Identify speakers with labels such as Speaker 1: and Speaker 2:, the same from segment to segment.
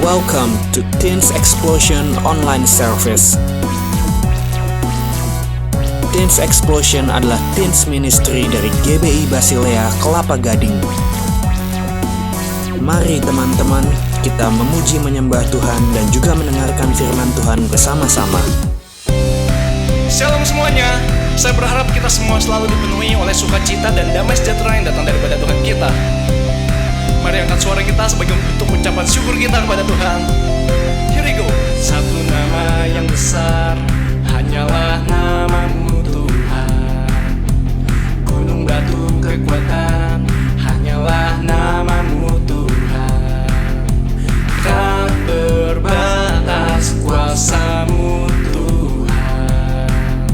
Speaker 1: Welcome to Teens Explosion Online Service. Teens Explosion adalah teens ministry dari GBI Basilea Kelapa Gading. Mari teman-teman, kita memuji menyembah Tuhan dan juga mendengarkan firman Tuhan bersama-sama.
Speaker 2: Shalom semuanya, saya berharap kita semua selalu dipenuhi oleh sukacita dan damai sejahtera yang datang daripada Tuhan kita. Mari angkat suara kita sebagai bentuk ucapan syukur kita kepada Tuhan. Here we go. Satu nama yang besar, hanyalah namamu Tuhan. Gunung batu kekuatan, hanyalah namamu Tuhan. Tak berbatas kuasamu Tuhan.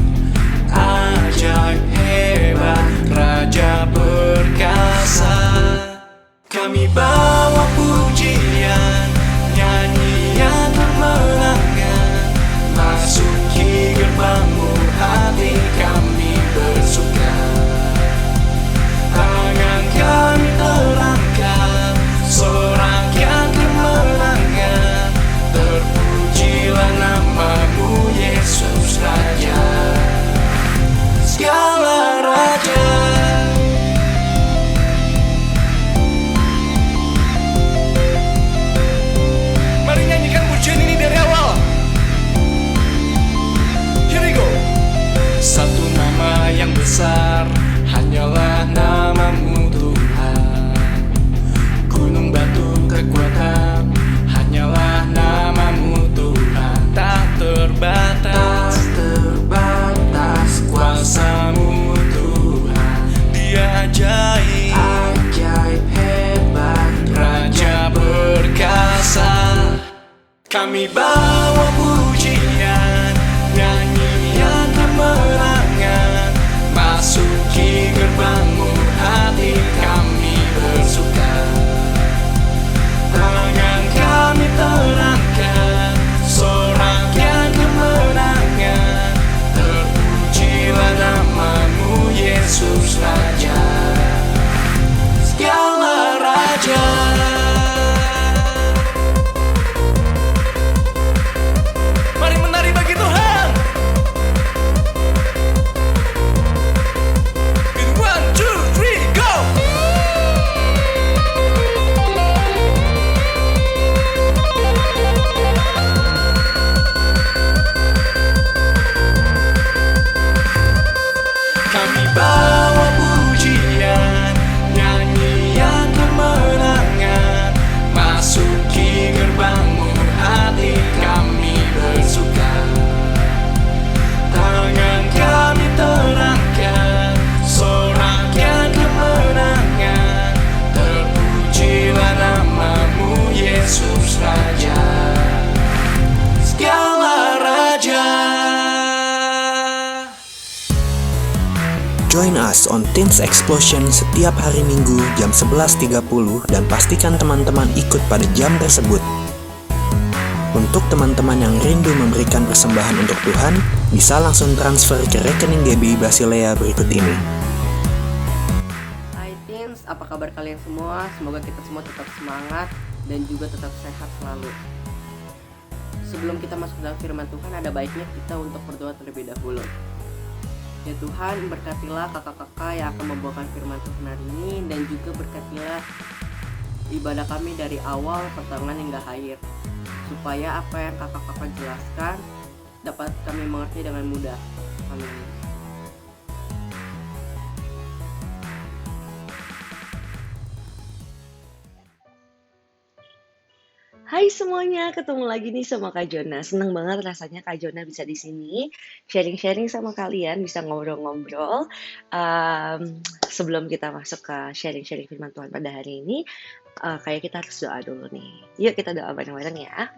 Speaker 2: Ajaib hebat, Raja perkasa. Kami bawa pujian, nyanyian kemenangan, masuki gerbangmu, hati kami bersuka. Tangan kami terangkat, sorakan kemenangan, terpujilah namamu Yesus Raja, segala Raja. Satu nama yang besar, hanyalah namamu Tuhan. Gunung batu kekuatan, hanyalah namamu Tuhan. Tak terbatas kuasamu Tuhan. Dia ajaib hebat, Raja perkasa. Kami bawa pujian, nyanyian kemenangan, masuki gerbangmu, hati kami bersuka. Tangan kami terangkat, sorakan kemenangan, terpujilah namamu Yesus Raja, segala Raja. Mari menari bagi Tuhan. In 1, 2, 3, go! Kami bawa pujian, nyanyian kemenangan, masuki gerbangmu, hati kami bersuka. Tangan kami terangkat, sorakan kemenangan, terpujilah namamu Yesus Raja, segala Raja.
Speaker 1: Join us on Teens Explosion setiap hari Minggu jam 11.30 dan pastikan teman-teman ikut pada jam tersebut. Untuk teman-teman yang rindu memberikan persembahan untuk Tuhan, bisa langsung transfer ke rekening GBI Basilea berikut ini.
Speaker 3: Hai Teens, apa kabar kalian semua? Semoga kita semua tetap semangat dan juga tetap sehat selalu. Sebelum kita masuk dalam firman Tuhan, ada baiknya kita untuk berdoa terlebih dahulu. Ya Tuhan, berkatilah kakak-kakak yang akan membawakan firman Tuhan hari ini, dan juga berkatilah ibadah kami dari awal pertengahan hingga akhir, supaya apa yang kakak-kakak jelaskan dapat kami mengerti dengan mudah. Amin.
Speaker 4: Hai semuanya, ketemu lagi nih sama Kak Jona. Seneng banget rasanya Kak Jona bisa di sini sharing-sharing sama kalian, bisa ngobrol-ngobrol. Sebelum kita masuk ke sharing-sharing firman Tuhan pada hari ini, kayak kita harus doa dulu nih. Yuk kita doa bareng-bareng ya.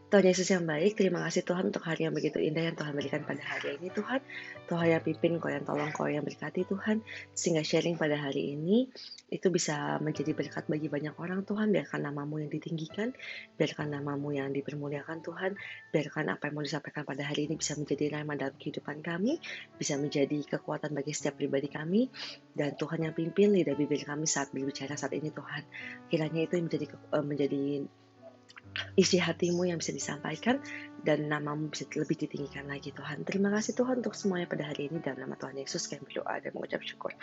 Speaker 4: Tuhan Yesus yang baik, terima kasih Tuhan untuk hari yang begitu indah yang Tuhan berikan pada hari ini Tuhan. Tuhan yang pimpin, Kau yang tolong, Kau yang berkati Tuhan. Sehingga sharing pada hari ini itu bisa menjadi berkat bagi banyak orang Tuhan. Biarkan namamu yang ditinggikan, biarkan namamu yang dipermuliakan Tuhan. Biarkan apa yang mau disampaikan pada hari ini bisa menjadi rema dalam kehidupan kami, bisa menjadi kekuatan bagi setiap pribadi kami. Dan Tuhan yang pimpin lidah bibir kami saat berbicara saat ini Tuhan. Kiranya itu yang menjadi isi hatimu yang bisa disampaikan, dan namamu bisa lebih ditinggikan lagi Tuhan. Terima kasih Tuhan untuk semuanya pada hari ini, dalam nama Tuhan Yesus kami berdoa dan mengucap syukur.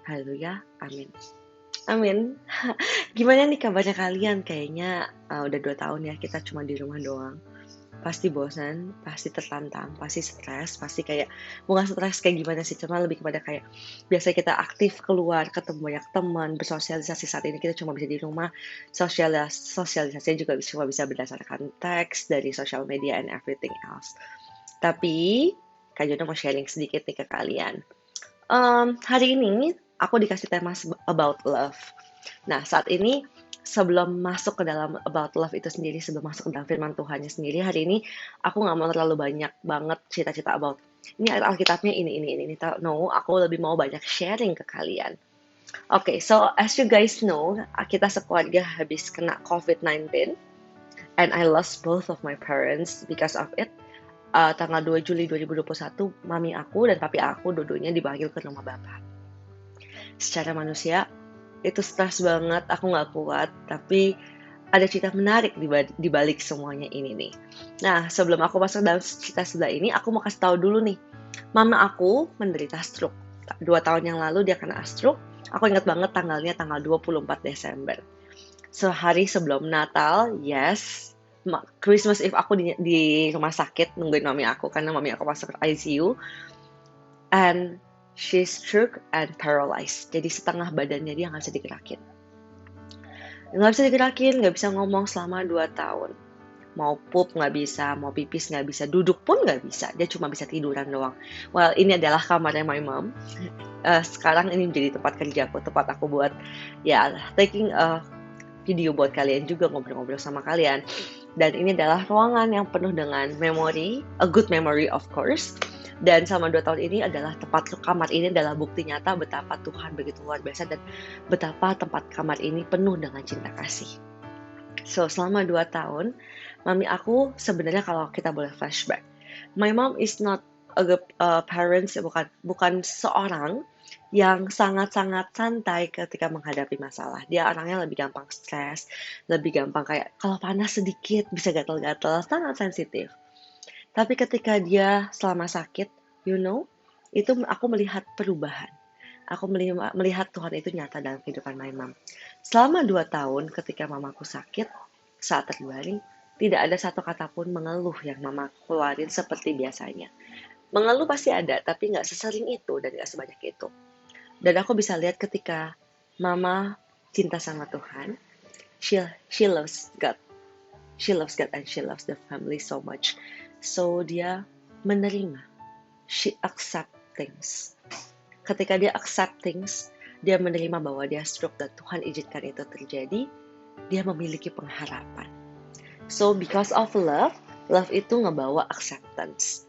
Speaker 4: Haleluya, amin. Amin. Gimana nih kabarnya kalian? Kayaknya udah 2 tahun ya kita cuma di rumah doang. Pasti bosan, pasti tertantang, pasti stres, pasti kayak bukan stres kayak gimana sih, cuma lebih kepada kayak biasa kita aktif keluar, ketemu banyak teman, bersosialisasi. Saat ini kita cuma bisa di rumah, sosialisasinya juga cuma bisa berdasarkan teks dari social media and everything else. Tapi Kak Jona mau sharing sedikit nih ke kalian. Hari ini aku dikasih tema about love. Nah, saat ini sebelum masuk ke dalam about love itu sendiri, sebelum masuk ke dalam firman Tuhannya sendiri, hari ini aku nggak mau terlalu banyak banget cerita-cerita about ini ayat Alkitabnya ini. No, aku lebih mau banyak sharing ke kalian. Okay, so as you guys know, kita sekeluarga habis kena COVID-19 and I lost both of my parents because of it. Tanggal 2 Juli 2021, mami aku dan papi aku dua-duanya dipanggil ke rumah bapak. Secara manusia, itu stres banget, aku nggak kuat, tapi ada cerita menarik di balik semuanya ini nih. Nah, sebelum aku masuk dalam cerita sebelah ini, aku mau kasih tahu dulu nih. Mama aku menderita stroke. 2 tahun yang lalu dia kena stroke. Aku ingat banget tanggalnya tanggal 24 Desember. Sehari sebelum Natal, yes, Christmas Eve aku di rumah sakit nungguin mami aku, karena mami aku masuk ke ICU. And she's stroke and paralyzed. Jadi setengah badannya dia nggak bisa digerakin. Nggak bisa ngomong selama 2 tahun. Mau pup nggak bisa, mau pipis nggak bisa, duduk pun nggak bisa. Dia cuma bisa tiduran doang. Well, ini adalah kamarnya my mom. Sekarang ini menjadi tempat kerjaku, tempat aku buat taking a video buat kalian juga, ngobrol-ngobrol sama kalian. Dan ini adalah ruangan yang penuh dengan memori, a good memory of course. Dan selama 2 tahun ini adalah kamar ini adalah bukti nyata betapa Tuhan begitu luar biasa dan betapa tempat kamar ini penuh dengan cinta kasih. So, selama 2 tahun, mami aku sebenarnya kalau kita boleh flashback, my mom is not a parents, bukan seorang yang sangat-sangat santai ketika menghadapi masalah. Dia orangnya lebih gampang stres, lebih gampang kayak kalau panas sedikit bisa gatal-gatal, sangat sensitif. Tapi ketika dia selama sakit, itu aku melihat perubahan. Aku melihat Tuhan itu nyata dalam kehidupan my mom. Selama 2 tahun ketika mamaku sakit, saat terbaring, tidak ada satu kata pun mengeluh yang mama keluarin seperti biasanya. Mengeluh pasti ada, tapi nggak sesering itu dan nggak sebanyak itu. Dan aku bisa lihat ketika mama cinta sama Tuhan, she loves God. She loves God and she loves the family so much. So, dia menerima. She accept things. Ketika dia accept things, dia menerima bahwa dia stroke dan Tuhan izinkan itu terjadi, dia memiliki pengharapan. So, because of love itu ngebawa acceptance.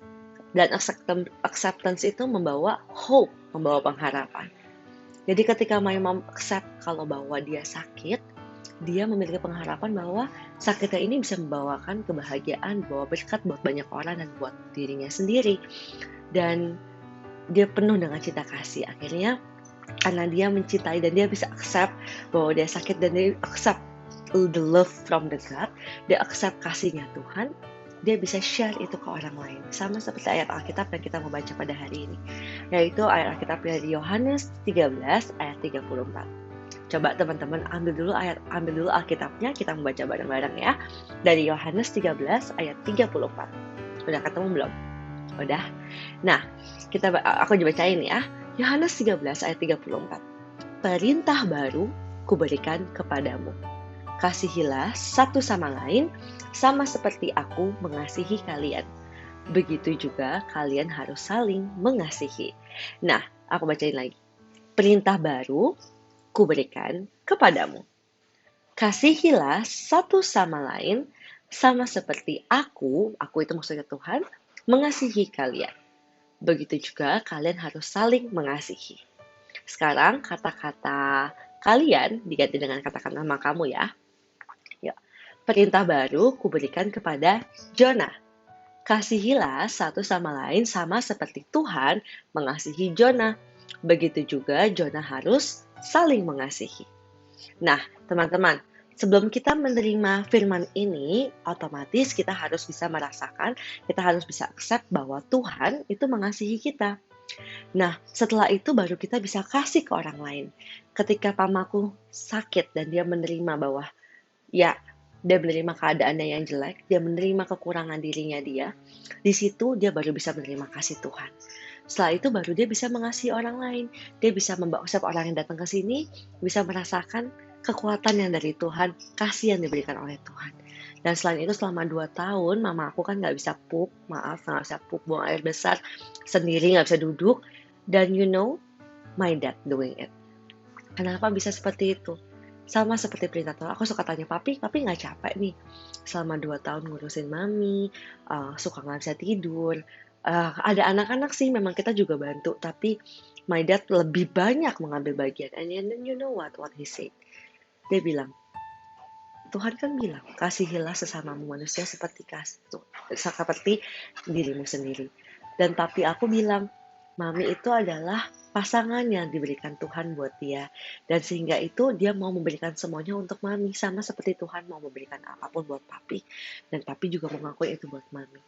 Speaker 4: Dan acceptance itu membawa hope, membawa pengharapan. Jadi ketika my mom accept kalau bahwa dia sakit, dia memiliki pengharapan bahwa sakitnya ini bisa membawakan kebahagiaan, bawa berkat buat banyak orang dan buat dirinya sendiri. Dan dia penuh dengan cinta kasih. Akhirnya karena dia mencintai dan dia bisa accept bahwa dia sakit dan dia accept the love from the God, dia accept kasihnya Tuhan, dia bisa share itu ke orang lain. Sama seperti ayat Alkitab yang kita mau baca pada hari ini, yaitu ayat Alkitab dari Yohanes 13 ayat 34. Coba teman-teman ambil dulu Alkitabnya, kita membaca bareng-bareng ya. Dari Yohanes 13 ayat 34. Udah ketemu belum? Udah. Nah, aku bacain ya. Yohanes 13 ayat 34. Perintah baru kuberikan kepadamu. Kasihilah satu sama lain sama seperti aku mengasihi kalian. Begitu juga kalian harus saling mengasihi. Nah, aku bacain lagi. Perintah baru kuberikan kepadamu. Kasihilah satu sama lain sama seperti aku itu maksudnya Tuhan, mengasihi kalian. Begitu juga kalian harus saling mengasihi. Sekarang kata-kata kalian diganti dengan kata-kata nama kamu ya. Yuk. Perintah baru kuberikan kepada Jona. Kasihilah satu sama lain sama seperti Tuhan mengasihi Jona. Begitu juga Jona harus saling mengasihi. Nah, teman-teman, sebelum kita menerima firman ini, otomatis kita harus bisa merasakan, kita harus bisa accept bahwa Tuhan itu mengasihi kita. Nah, setelah itu baru kita bisa kasih ke orang lain. Ketika mamaku sakit dan dia menerima bahwa ya, dia menerima keadaannya yang jelek, dia menerima kekurangan dirinya dia, di situ dia baru bisa menerima kasih Tuhan. Setelah itu baru dia bisa mengasihi orang lain. Dia bisa membawa setiap orang yang datang ke sini, bisa merasakan kekuatan yang dari Tuhan, kasih yang diberikan oleh Tuhan. Dan selain itu selama 2 tahun, mama aku kan nggak bisa pup, buang air besar, sendiri nggak bisa duduk. Dan you know, my dad doing it. Kenapa bisa seperti itu? Sama seperti perintah Tuhan, aku suka tanya, papi nggak capek nih? Selama 2 tahun ngurusin mami, suka nggak bisa tidur. Ada anak-anak sih, memang kita juga bantu, tapi my dad lebih banyak mengambil bagian. And then you know what he said? Dia bilang, Tuhan kan bilang, kasihilah sesamamu manusia seperti dirimu sendiri. Dan tapi aku bilang, mami itu adalah pasangan yang diberikan Tuhan buat dia. Dan sehingga itu dia mau memberikan semuanya untuk mami. Sama seperti Tuhan mau memberikan apapun buat papi. Dan papi juga mengakui itu buat mami.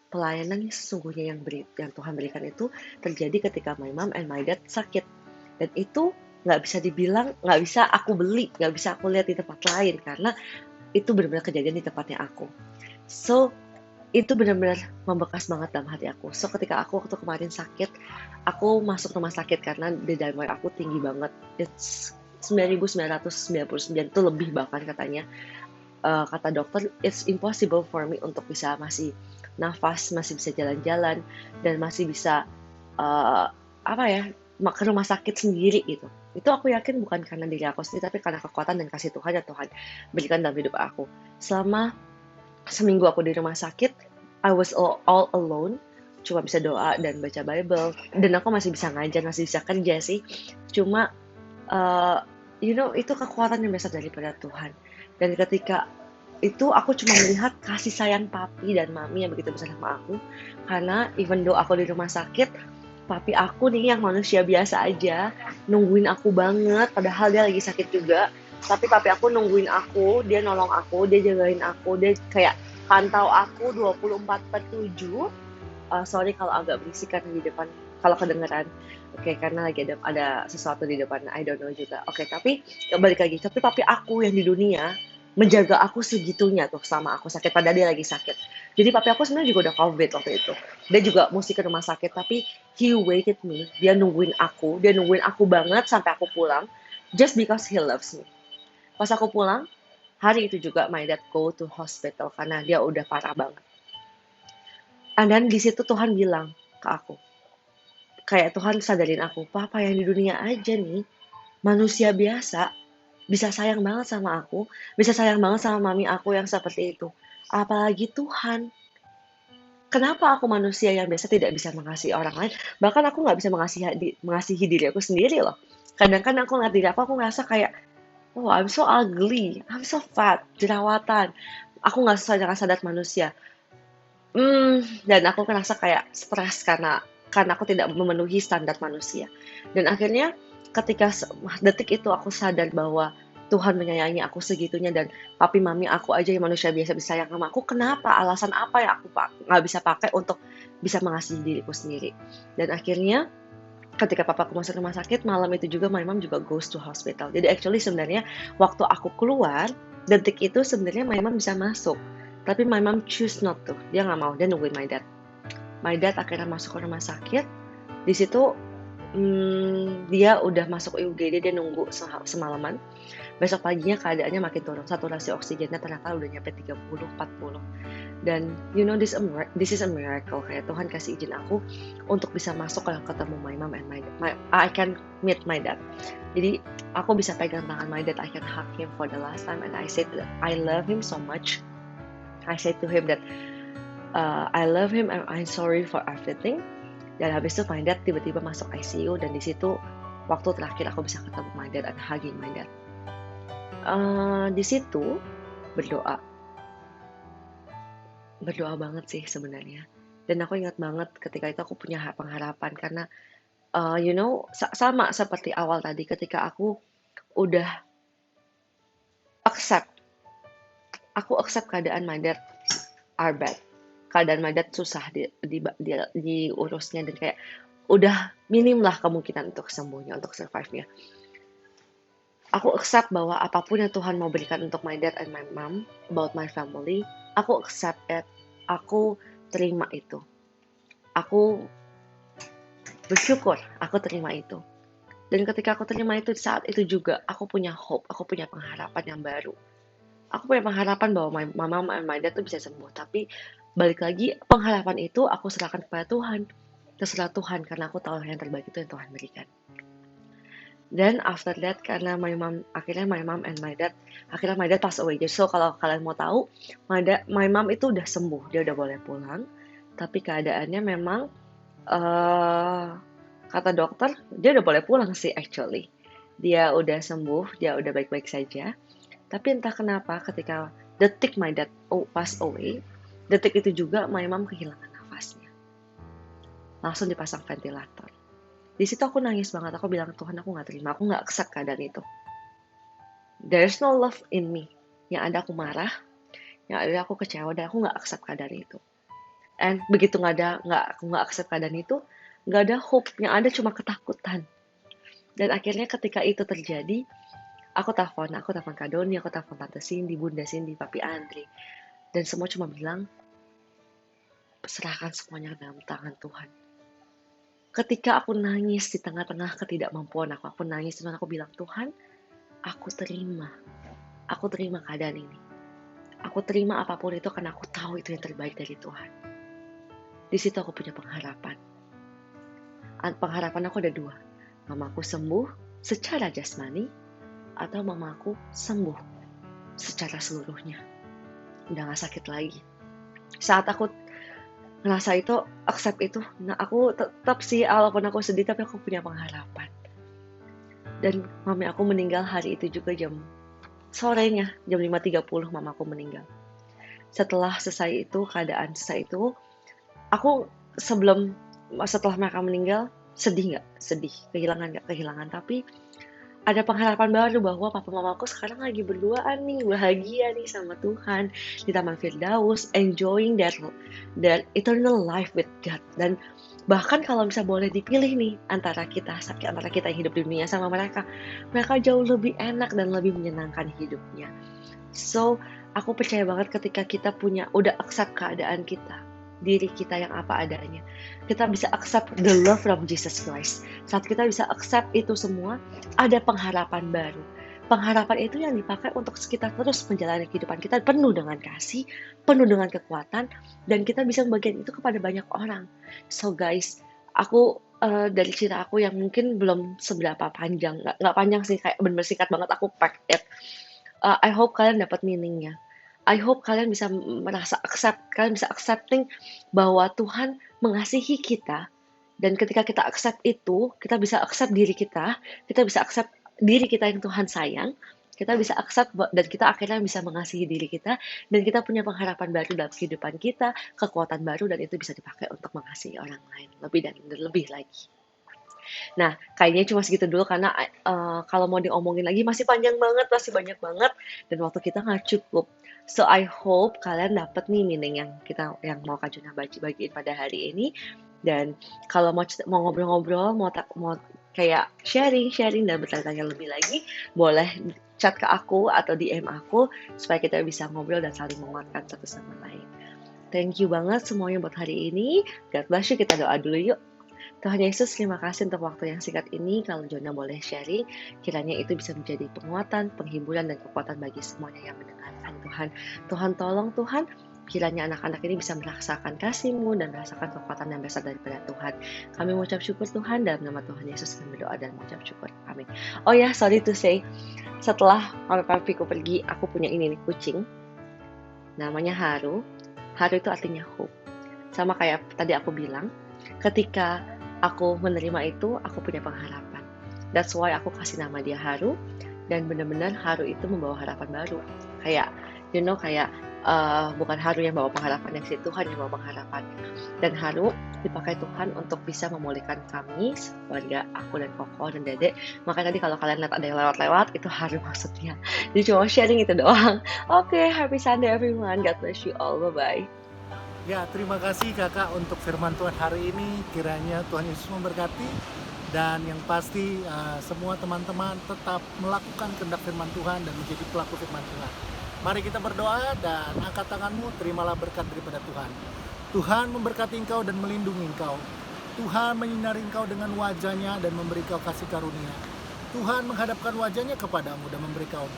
Speaker 4: Pelayanan yang sesungguhnya yang Tuhan berikan itu terjadi ketika my mom and my dad sakit. Dan itu nggak bisa aku beli, nggak bisa aku lihat di tempat lain, karena itu benar-benar kejadian di tempatnya aku. So, itu benar-benar membekas banget dalam hati aku. So, ketika aku waktu kemarin sakit, aku masuk rumah sakit karena D-dimer aku tinggi banget. It's 9.999 itu lebih bahkan katanya. Kata dokter, it's impossible for me untuk bisa masih nafas, masih bisa jalan-jalan, dan masih bisa ke rumah sakit sendiri gitu. Itu aku yakin bukan karena diri aku sendiri, tapi karena kekuatan dan kasih Tuhan yang Tuhan berikan dalam hidup aku. Selama seminggu aku di rumah sakit, I was all alone, cuma bisa doa dan baca Bible, dan aku masih bisa ngajar, masih bisa kerja sih. Cuma, itu kekuatan yang besar daripada Tuhan. Dan ketika itu aku cuma melihat kasih sayang papi dan mami yang begitu besar sama aku, karena even though aku di rumah sakit, papi aku nih yang manusia biasa aja, nungguin aku banget, padahal dia lagi sakit juga. Tapi papi aku nungguin aku, dia nolong aku, dia jagain aku, dia kayak pantau aku 24/7. Sorry kalau agak berisik kan di depan, kalau kedengeran. Oke, karena lagi ada sesuatu di depan, I don't know juga. Oke, tapi balik lagi, tapi papi aku yang di dunia menjaga aku segitunya tuh sama aku sakit, padahal dia lagi sakit. Jadi papi aku sebenarnya juga udah COVID waktu itu. Dia juga mesti ke rumah sakit, tapi he waited me. Dia nungguin aku banget sampai aku pulang, just because he loves me. Pas aku pulang, hari itu juga my dad go to hospital karena dia udah parah banget. And then di situ Tuhan bilang ke aku, kayak Tuhan sadarin aku, papa yang di dunia aja nih, manusia biasa, bisa sayang banget sama aku, bisa sayang banget sama mami aku yang seperti itu. Apalagi Tuhan. Kenapa aku manusia yang biasa tidak bisa mengasihi orang lain? Bahkan aku nggak bisa mengasihi diri aku sendiri loh. Kadang-kadang aku ngeliat diri aku ngerasa kayak, oh I'm so ugly, I'm so fat, jerawatan. Aku nggak sesuai dengan standar manusia. Dan aku ngerasa kayak stres karena aku tidak memenuhi standar manusia. Dan akhirnya ketika detik itu aku sadar bahwa Tuhan menyayangi aku segitunya, dan papi mami aku aja yang manusia biasa bisa sayang sama aku, kenapa? Alasan apa yang aku nggak bisa pakai untuk bisa mengasihi diriku sendiri? Dan akhirnya ketika papaku masuk rumah sakit, malam itu juga my mom juga goes to hospital. Jadi actually sebenarnya waktu aku keluar, detik itu sebenarnya my mom bisa masuk. Tapi my mom choose not to. Dia nggak mau, dia nungguin my dad. My dad akhirnya masuk ke rumah sakit. Di situ dia udah masuk UGD, dia nunggu semalaman. Besok paginya keadaannya makin turun, saturasi oksigennya ternyata udah nyampe 30-40. Dan you know, this is a miracle. Kayak Tuhan kasih izin aku untuk bisa masuk kalau ketemu my mom and I can meet my dad. Jadi aku bisa pegang tangan my dad, I can hug him for the last time, and I said that I love him so much. I said to him that I love him and I'm sorry for everything. Dan habis itu my dad tiba-tiba masuk ICU, dan di situ waktu terakhir aku bisa ketemu my dad and hugging my dad. Di situ berdoa banget sih sebenarnya. Dan aku ingat banget ketika itu aku punya pengharapan karena sama seperti awal tadi, ketika aku udah accept. Aku accept keadaan my dad are bad. Keadaan my dad susah diurusnya, dan kayak udah minim lah kemungkinan untuk sembuhnya, untuk survive-nya. Aku accept bahwa apapun yang Tuhan mau berikan untuk my dad and my mom, about my family, aku accept it. Aku terima itu. Aku bersyukur aku terima itu. Dan ketika aku terima itu, saat itu juga aku punya hope, aku punya pengharapan yang baru. Aku punya pengharapan bahwa my mom and my dad tuh bisa sembuh. Tapi balik lagi, pengharapan itu aku serahkan kepada Tuhan. Terserah Tuhan, karena aku tahu yang terbaik itu yang Tuhan berikan. Dan after that, karena my mom and my dad pass away. So kalau kalian mau tahu, my mom itu udah sembuh, dia udah boleh pulang. Tapi keadaannya memang kata dokter, dia udah boleh pulang sih actually. Dia udah sembuh, dia udah baik-baik saja. Tapi entah kenapa ketika detik my dad pass away, detik itu juga my mom kehilangan nafasnya. Langsung dipasang ventilator. Di situ aku nangis banget, aku bilang, Tuhan, aku gak terima, aku gak accept keadaan itu. There's no love in me. Yang ada aku marah, yang ada aku kecewa, dan aku gak accept keadaan itu. And begitu aku gak accept keadaan itu, gak ada hope, yang ada cuma ketakutan. Dan akhirnya ketika itu terjadi, aku telepon Kak Doni, aku telepon Tante Cindy, Bunda Cindy, Papi Andre. Dan semua cuma bilang, serahkan semuanya dalam tangan Tuhan. Ketika aku nangis di tengah-tengah ketidakmampuan aku nangis, dan aku bilang, Tuhan, aku terima keadaan ini. Aku terima apapun itu karena aku tahu itu yang terbaik dari Tuhan. Di situ aku punya pengharapan. Pengharapan aku ada dua. Mamaku sembuh secara jasmani, atau mamaku sembuh secara seluruhnya. Udah gak sakit lagi. Saat aku ngerasa itu, accept itu, nah aku tetap sih, walaupun aku sedih, tapi aku punya pengharapan. Dan mami aku meninggal hari itu juga sorenya, jam 5.30 mamaku meninggal. Setelah selesai itu, aku setelah mereka meninggal, sedih gak? Sedih, kehilangan gak? Kehilangan, tapi ada pengharapan baru bahwa papa mamaku sekarang lagi berduaan nih, bahagia nih sama Tuhan di Taman Firdaus, enjoying their eternal life with God. Dan bahkan kalau bisa boleh dipilih nih antara kita yang hidup di dunia sama mereka jauh lebih enak dan lebih menyenangkan hidupnya. So aku percaya banget ketika kita udah accept keadaan kita, diri kita yang apa adanya, kita bisa accept the love from Jesus Christ. Saat kita bisa accept itu semua, ada pengharapan baru. Pengharapan itu yang dipakai untuk kita terus menjalani kehidupan kita penuh dengan kasih, penuh dengan kekuatan, dan kita bisa membagikan itu kepada banyak orang. So guys, aku dari cerita aku yang mungkin belum seberapa panjang, nggak panjang sih, kayak bener-bener singkat banget, aku pack it. I hope kalian dapat meaningnya. I hope kalian bisa kalian bisa accepting bahwa Tuhan mengasihi kita, dan ketika kita accept itu, kita bisa accept diri kita bisa accept diri kita yang Tuhan sayang, kita bisa accept dan kita akhirnya bisa mengasihi diri kita, dan kita punya pengharapan baru dalam kehidupan kita, kekuatan baru, dan itu bisa dipakai untuk mengasihi orang lain lebih dan lebih lagi. Nah, kayaknya cuma segitu dulu karena kalau mau diomongin lagi masih panjang banget, masih banyak banget, dan waktu kita nggak cukup. So I hope kalian dapat nih meaning yang mau Kak Jona bagiin pada hari ini. Dan kalau mau ngobrol-ngobrol, mau kayak sharing dan bertanya-tanya lebih lagi, boleh chat ke aku atau DM aku supaya kita bisa ngobrol dan saling menguatkan satu sama lain. Thank you banget semuanya buat hari ini. God bless you. Kita doa dulu yuk. Tuhan Yesus, terima kasih untuk waktu yang singkat ini. Kalau Jona boleh sharing, kiranya itu bisa menjadi penguatan, penghiburan, dan kekuatan bagi semuanya yang mendengarkan Tuhan. Tuhan tolong Tuhan, kiranya anak-anak ini bisa merasakan kasih-Mu dan merasakan kekuatan yang besar daripada Tuhan. Kami mengucap syukur Tuhan, dalam nama Tuhan Yesus kami berdoa dan mengucap syukur. Amin. Oh ya, sorry to say, setelah papiku pergi, aku punya ini nih, kucing. Namanya Haru. Haru itu artinya hope. Sama kayak tadi aku bilang, ketika aku menerima itu, aku punya pengharapan. That's why aku kasih nama dia Haru. dan benar-benar haru itu membawa harapan baru. Kayak kayak bukan haru yang bawa pengharapan, yang si Tuhan yang bawa pengharapan. Dan haru dipakai Tuhan untuk bisa memulihkan kami, keluarga aku dan Koko dan Dede. Makanya tadi kalau kalian lihat ada yang lewat-lewat, itu haru maksudnya. Jadi cuma sharing itu doang. Oke, happy Sunday everyone. God bless you all. Bye-bye.
Speaker 5: Ya, terima kasih kakak untuk firman Tuhan hari ini. Kiranya Tuhan Yesus memberkati. Dan yang pasti semua teman-teman tetap melakukan kehendak firman Tuhan dan menjadi pelaku firman Tuhan. Mari kita berdoa dan angkat tanganmu, terimalah berkat daripada Tuhan. Tuhan memberkati engkau dan melindungi engkau. Tuhan menyinari engkau dengan wajahnya dan memberi engkau kasih karunia. Tuhan menghadapkan wajahnya kepadamu dan memberi engkau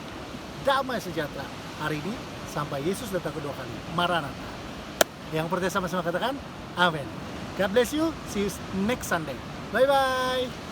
Speaker 5: damai sejahtera. Hari ini sampai Yesus datang kedua kali. Maranatha. Yang percaya sama-sama katakan, amin. God bless you. See you next Sunday. Bye-bye.